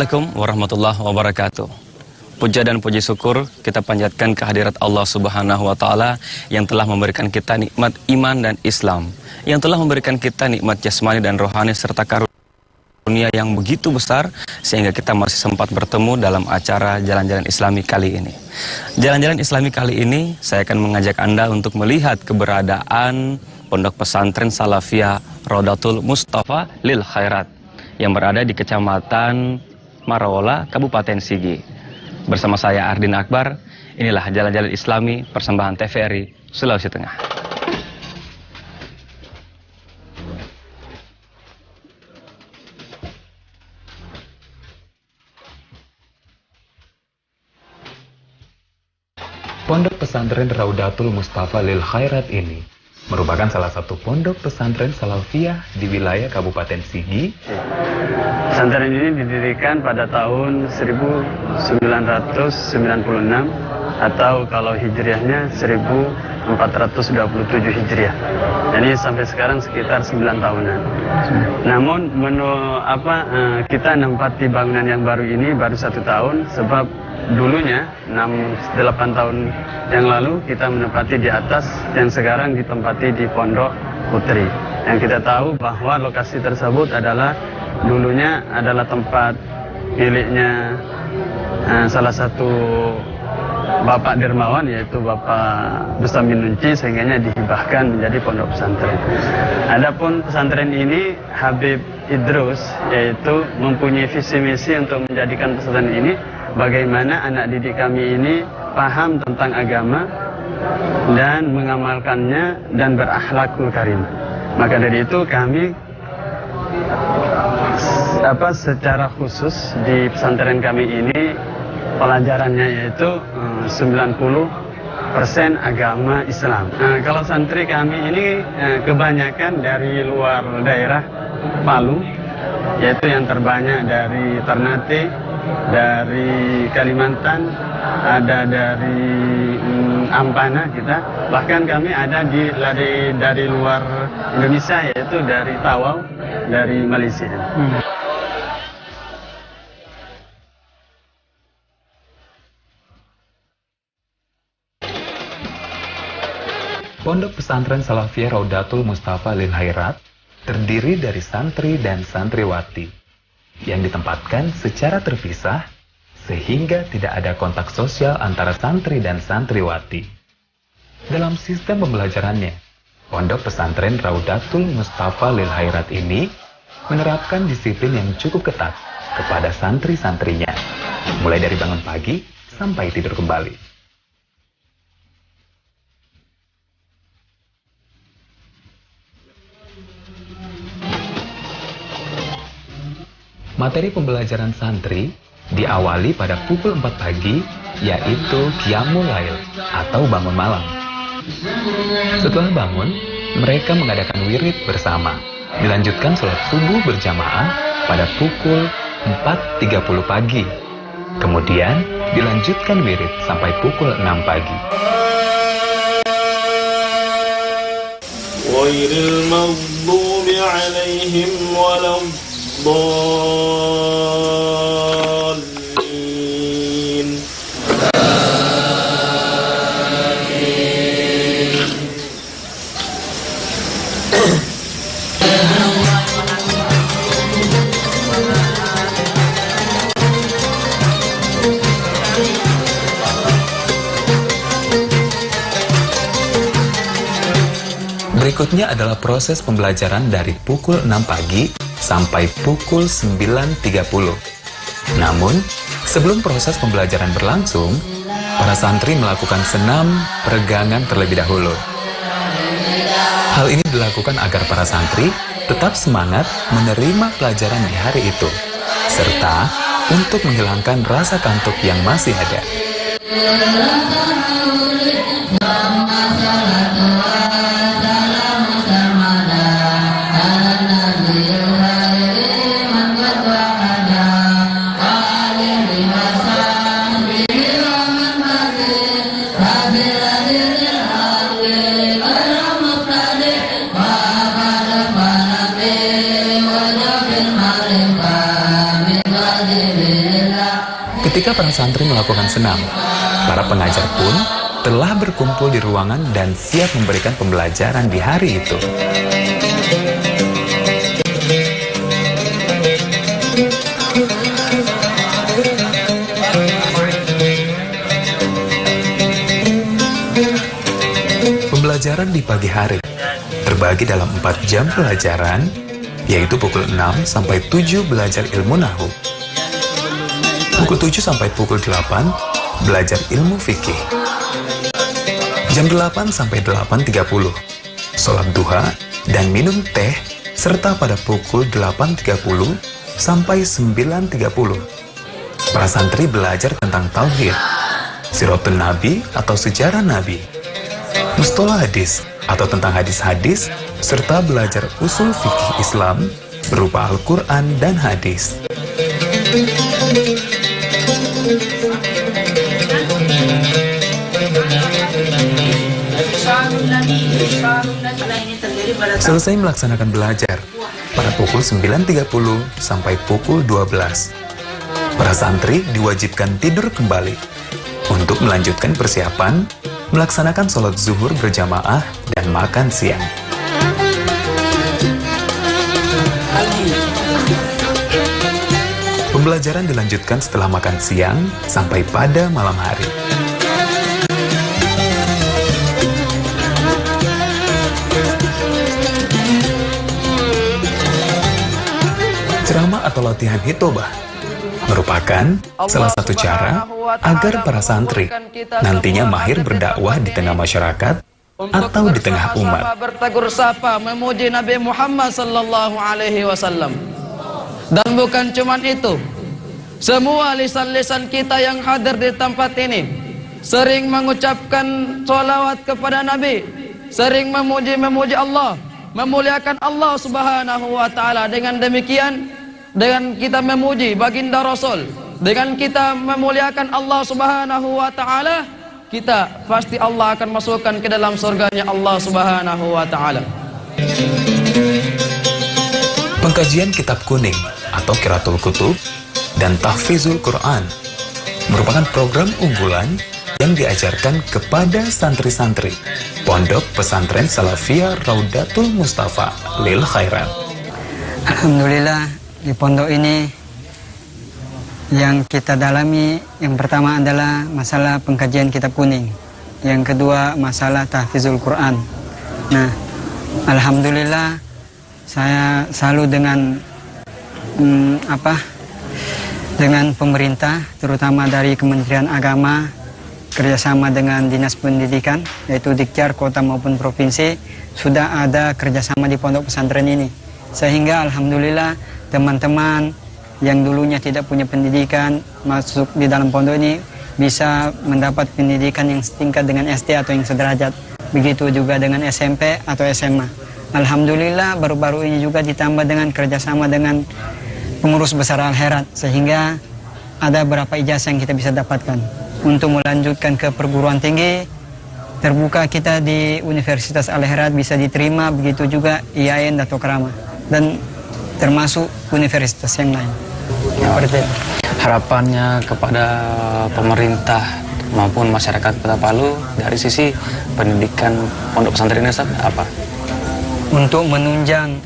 Assalamualaikum warahmatullahi wabarakatuh. Puja dan puji syukur kita panjatkan kehadirat Allah Subhanahu wa Ta'ala yang telah memberikan kita nikmat iman dan Islam, yang telah memberikan kita nikmat jasmani dan rohani serta karunia yang begitu besar sehingga kita masih sempat bertemu dalam acara Jalan-Jalan Islami kali ini. Jalan-Jalan Islami kali ini saya akan mengajak Anda untuk melihat keberadaan Pondok Pesantren Salafiyah Raudatul Mustafa Lil Khairat yang berada di Kecamatan Marawola, Kabupaten Sigi. Bersama saya Ardin Akbar, inilah Jalan-Jalan Islami persembahan TVRI Sulawesi Tengah. Pondok Pesantren Raudatul Mustafa Lil Khairat ini merupakan salah satu pondok pesantren salafiyah di wilayah Kabupaten Sigi. Pesantren ini didirikan pada tahun 1996 atau kalau hijriahnya 1427 hijriah. Jadi sampai sekarang sekitar 9 tahunan. Namun kita menempati bangunan yang baru ini baru 1 tahun sebab dulunya 6-8 tahun yang lalu kita menempati di atas dan sekarang ditempati di Pondok Putri. Yang kita tahu bahwa lokasi tersebut adalah dulunya adalah tempat miliknya salah satu Bapak Dermawan, yaitu Bapak Bustamin Nunci, sehingga dihibahkan menjadi pondok pesantren. Adapun pesantren ini Habib Idrus yaitu mempunyai visi misi untuk menjadikan pesantren ini bagaimana anak didik kami ini paham tentang agama dan mengamalkannya dan berakhlakul karim. Maka dari itu kami secara khusus di pesantren kami ini pelajarannya yaitu 90% agama Islam. Kalau santri kami ini kebanyakan dari luar daerah Palu, yaitu yang terbanyak dari Ternate, dari Kalimantan, ada dari Ampana kita, bahkan kami ada dari luar Indonesia, yaitu dari Tawau, dari Malaysia. Pondok Pesantren Salafiyah Raudatul Mustafa Lil Khairat terdiri dari santri dan santriwati yang ditempatkan secara terpisah sehingga tidak ada kontak sosial antara santri dan santriwati. Dalam sistem pembelajarannya, Pondok Pesantren Raudatul Mustafa Lil Khairat ini menerapkan disiplin yang cukup ketat kepada santri-santrinya, mulai dari bangun pagi sampai tidur kembali. Materi pembelajaran santri diawali pada pukul 4 pagi, yaitu Qiyamul Lail atau bangun malam. Setelah bangun, mereka mengadakan wirid bersama. Dilanjutkan sholat subuh berjamaah pada pukul 4.30 pagi. Kemudian dilanjutkan wirid sampai pukul 6 pagi. Ghairil maghdubi 'alaihim waladdallin. Berikutnya adalah proses pembelajaran dari pukul 6 pagi sampai pukul 9.30. Namun, sebelum proses pembelajaran berlangsung, para santri melakukan senam peregangan terlebih dahulu. Hal ini dilakukan agar para santri tetap semangat menerima pelajaran di hari itu, serta untuk menghilangkan rasa kantuk yang masih ada. Amin. Ketika para santri melakukan senam, para pengajar pun telah berkumpul di ruangan dan siap memberikan pembelajaran di hari itu. Pembelajaran di pagi hari terbagi dalam 4 jam pelajaran, yaitu pukul 6 sampai 7 belajar ilmu nahwu, pukul 7 sampai pukul 8 belajar ilmu fikih, jam 8 sampai 8.30 sholat duha dan minum teh, serta pada pukul 8.30 sampai 9.30 para santri belajar tentang tauhid, siratun nabi atau sejarah nabi, mustalah hadis atau tentang hadis-hadis, serta belajar usul fikih Islam berupa Al-Quran dan hadis. Selesai melaksanakan belajar pada pukul 9.30 sampai pukul 12, para santri diwajibkan tidur kembali untuk melanjutkan persiapan melaksanakan sholat zuhur berjamaah dan makan siang. Pembelajaran dilanjutkan setelah makan siang sampai pada malam hari. Ceramah atau latihan hitobah merupakan salah satu cara agar para santri nantinya mahir berdakwah di tengah masyarakat atau di tengah umat. Bertegur sapa memuji Nabi Muhammad sallallahu alaihi wasallam. Dan bukan cuma itu, semua lisan-lisan kita yang hadir di tempat ini sering mengucapkan sholawat kepada Nabi, sering memuji Allah, memuliakan Allah Subhanahu wa taala. Dengan demikian, dengan kita memuji baginda Rasul, dengan kita memuliakan Allah Subhanahu wa taala, kita pasti Allah akan masukkan ke dalam surganya Allah Subhanahu wa taala. Pengkajian kitab kuning atau Qiraatul Kutub dan Tahfizul Quran merupakan program unggulan yang diajarkan kepada santri-santri Pondok Pesantren Salafiyah Raudatul Mustafa lil Khairat. Alhamdulillah, di pondok ini yang kita dalami, yang pertama adalah masalah pengkajian kitab kuning, yang kedua masalah tahfizul Quran. Nah, alhamdulillah saya selalu dengan pemerintah, terutama dari Kementerian Agama, kerjasama dengan Dinas Pendidikan, yaitu Dikjar kota maupun provinsi, sudah ada kerjasama di pondok pesantren ini. Sehingga alhamdulillah teman-teman yang dulunya tidak punya pendidikan masuk di dalam pondok ini bisa mendapat pendidikan yang setingkat dengan SD atau yang sederajat. Begitu juga dengan SMP atau SMA. Alhamdulillah baru-baru ini juga ditambah dengan kerjasama dengan pengurus besar Al-Herat, sehingga ada beberapa ijazah yang kita bisa dapatkan. Untuk melanjutkan ke perguruan tinggi, terbuka kita di Universitas Al-Herat bisa diterima, begitu juga IAIN Dato Krama, dan termasuk universitas yang lain. Seperti itu. Harapannya kepada pemerintah maupun masyarakat Kota Palu dari sisi pendidikan pondok pesantren ini apa? Untuk menunjang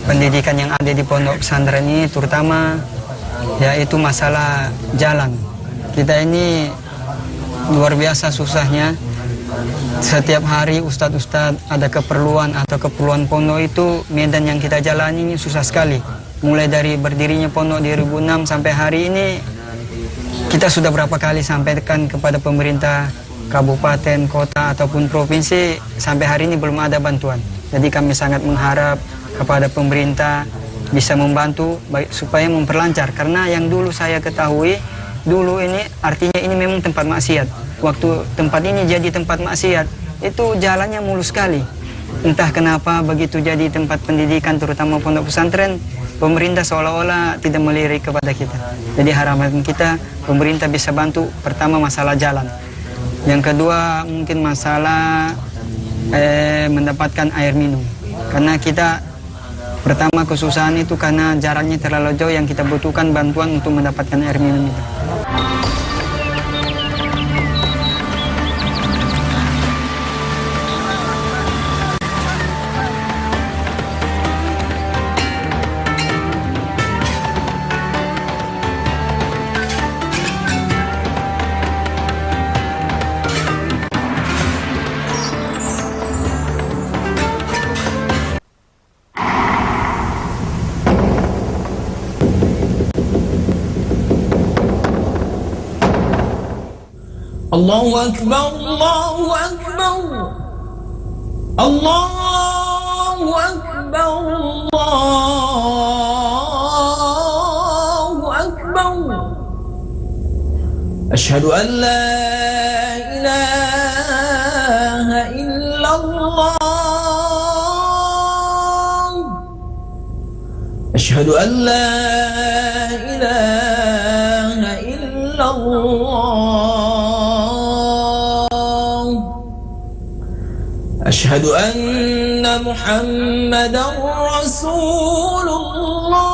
pendidikan yang ada di pondok pesantren ini, terutama yaitu masalah jalan. Kita ini luar biasa susahnya. Setiap hari ustadz-ustadz ada keperluan atau keperluan pondok itu, medan yang kita jalani ini susah sekali. Mulai dari berdirinya pondok 2006 sampai hari ini, kita sudah berapa kali sampaikan kepada pemerintah kabupaten, kota ataupun provinsi, sampai hari ini belum ada bantuan. Jadi kami sangat mengharap kepada pemerintah bisa membantu supaya memperlancar, karena yang dulu saya ketahui, dulu ini artinya ini memang tempat maksiat. Waktu tempat ini jadi tempat maksiat, itu jalannya mulus sekali. Entah kenapa begitu jadi tempat pendidikan, terutama pondok pesantren, pemerintah seolah-olah tidak melirik kepada kita. Jadi harapan kita, pemerintah bisa bantu, pertama masalah jalan. Yang kedua mungkin masalah mendapatkan air minum. Karena kita pertama kesusahan itu karena jaraknya terlalu jauh, yang kita butuhkan bantuan untuk mendapatkan air minum itu. Allahu Akbar, Allahu Akbar, Allahu Akbar, Allahu Akbar. Asyhadu an la ilaha illallah. Asyhadu an la ilaha illallah. أشهد أن محمدا رسول الله.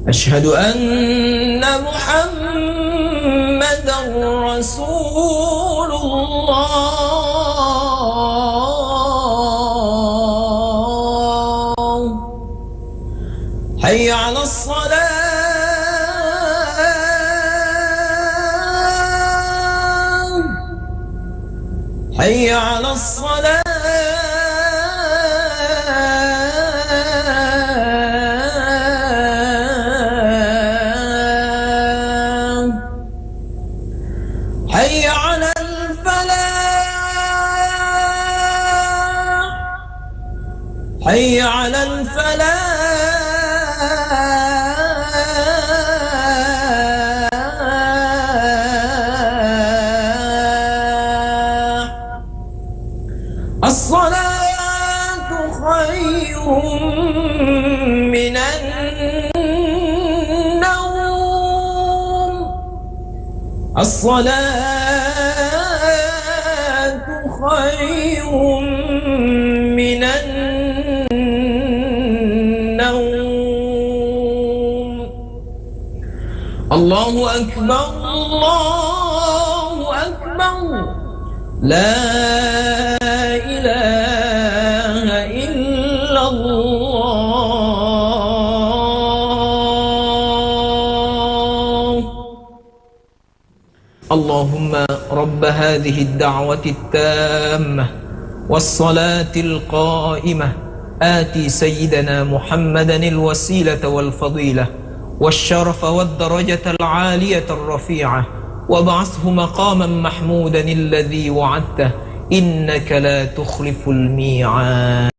أشهد أن محمدا رسول الله. حي على الصلاة. حي على الصلاة. حي على الفلاح. حي على الفلاح. الصلاة خير من النوم. الصلاة خير من النوم. الله أكبر، الله أكبر. لا إله إلا الله. اللهم رب هذه الدعوة التامة والصلاة القائمة آتي سيدنا محمدا الوسيلة والفضيلة والشرف والدرجة العالية الرفيعة وابعثه مقاما محمودا الذي وعدته إنك لا تخلف الميعاد.